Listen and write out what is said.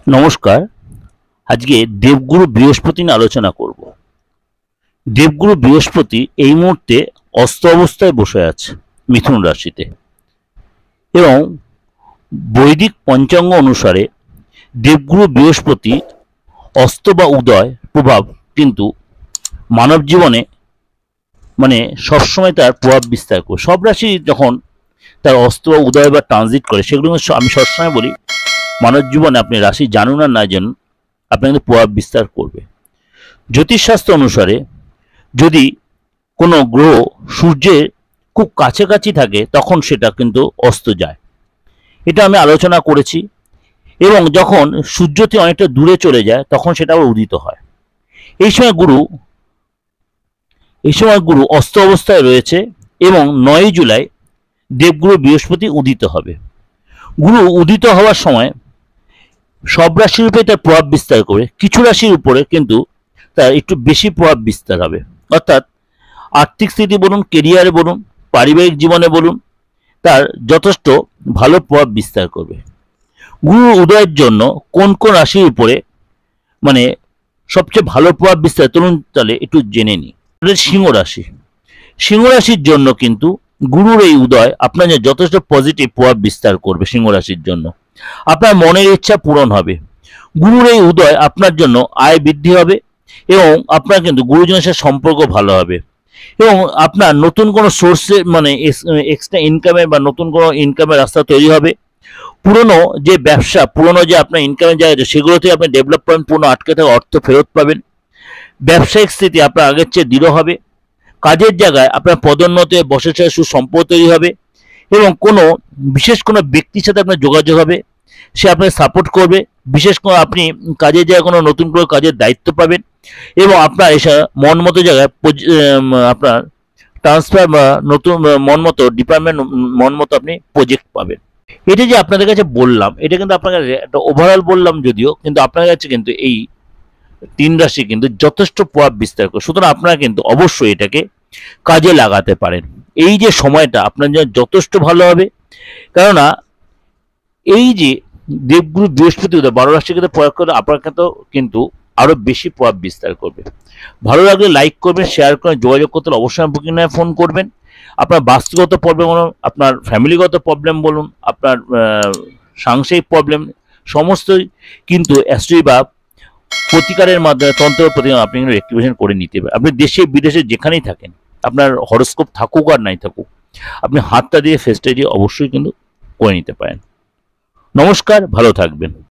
নমস্কার। আজকে দেবগুরু বৃহস্পতি নিয়ে আলোচনা করব। দেবগুরু বৃহস্পতি এই মুহূর্তে অস্ত অবস্থায় বসে আছে মিথুন রাশিতে, এবং বৈদিক পঞ্চাঙ্গ অনুসারে দেবগুরু বৃহস্পতি অস্ত বা উদয় প্রভাব কিন্তু মানব জীবনে সবসময় তার প্রভাব বিস্তার করে। সব রাশি যখন তার অস্ত বা উদয় বা ট্রানজিট করে, সেগুলো আমি সবসময় বলি মানব জীবনে আপনি রাশি জানুন আর না জানুন, আপনার কিন্তু প্রভাব বিস্তার করবে। জ্যোতিষশাস্ত্র অনুসারে যদি কোনো গ্রহ সূর্যের খুব কাছাকাছি থাকে তখন সেটা কিন্তু অস্ত যায়, এটা আমি আলোচনা করেছি। এবং যখন সূর্য থেকে অনেকটা দূরে চলে যায় তখন সেটা আবার উদিত হয়। এই সময় গুরু অস্ত অবস্থায় রয়েছে, এবং 9 জুলাই দেবগুরু বৃহস্পতি উদিত হবে। গুরু উদিত হওয়ার সময় সব রাশির উপরে তার প্রভাব বিস্তার করে, কিছু রাশির উপরে কিন্তু তার একটু বেশি প্রভাব বিস্তার হবে। অর্থাৎ আর্থিক স্থিতি বলুন, কেরিয়ারে বলুন, পারিবারিক জীবনে বলুন, তার যথেষ্ট ভালো প্রভাব বিস্তার করবে। গুরু উদয়ের জন্য কোন কোন রাশির উপরে সবচেয়ে ভালো প্রভাব বিস্তার, চলুন তাহলে একটু জেনে নিই। সিংহ রাশি, সিংহ রাশির জন্য কিন্তু গুরুর এই উদয় আপনার যথেষ্ট পজিটিভ প্রভাব বিস্তার করবে। সিংহ রাশির জন্য আপনার মনের ইচ্ছা পূরণ হবে। গুরুর এই উদয় আপনার জন্য আয় বৃদ্ধি হবে, এবং আপনার কিন্তু গুরুজনের সাথে সম্পর্ক ভালো হবে, এবং আপনার নতুন কোনো সোর্সে এক্সট্রা ইনকামের বা নতুন কোনো ইনকামের রাস্তা তৈরি হবে। পুরনো যে ব্যবসা, পুরনো যে আপনার ইনকামের জায়গা আছে সেগুলোতে আপনি ডেভেলপমেন্ট, পুরনো আটকে থাকা অর্থ ফেরত পাবেন। ব্যবসায়িক স্থিতি আপনার আগের চেয়ে দৃঢ় হবে। কাজের জায়গায় আপনার পদোন্নতি, বসের সাথে সুসম্পর্ক তৈরি হবে, এবং বিশেষ কোনো ব্যক্তির সাথে আপনার যোগাযোগ হবে, সে আপনাকে সাপোর্ট করবে। বিশেষ করে আপনি কাজের জায়গায় কোনো নতুন করে কাজের দায়িত্ব পাবেন, এবং আপনার এসে মন মতো জায়গায় আপনার ট্রান্সফার বা নতুন মন মতো ডিপার্টমেন্ট, মন মতো আপনি প্রজেক্ট পাবেন। এটা যে আপনাদের কাছে বললাম, এটা কিন্তু আপনার কাছে একটা ওভারঅল বললাম যদিও, কিন্তু আপনার কাছে কিন্তু এই 3 রাশি কিন্তু যথেষ্ট প্রভাব বিস্তার করে। সুতরাং আপনারা কিন্তু অবশ্যই এটাকে কাজে লাগাতে পারেন। এই যে সময়টা আপনার জন্য যথেষ্ট ভালো হবে, কেননা এই যে দেবগুরু বৃহস্পতি 12 রাশির ক্ষেত্রে প্রয়োগ করে আপনার ক্ষেত্রেও কিন্তু আরো বেশি প্রভাব বিস্তার করবে। ভালো লাগলে লাইক করবেন, শেয়ার করবেন, যোগাযোগ করতে হলে অবশ্যই বুকিং নিয়ে ফোন করবেন। আপনার বাস্তুগত প্রবলেম বলুন, আপনার ফ্যামিলিগত প্রবলেম বলুন, আপনার সাংসারিক প্রবলেম, সমস্তই কিন্তু অ্যাস্ট্রোলজি বা প্রতিকারের মাধ্যমে, তন্ত্র প্রতিকার আপনি কিন্তু রেক্টিফিকেশন করে নিতে পারেন। আপনি দেশে বিদেশে যেখানেই থাকেন, আপনার হরোস্কোপ থাকুক আর নাই থাকুক, আপনি হাতটা দিয়ে ফেসটা দিয়ে অবশ্যই কিন্তু করে নিতে পারেন। নমস্কার, ভালো থাকবেন।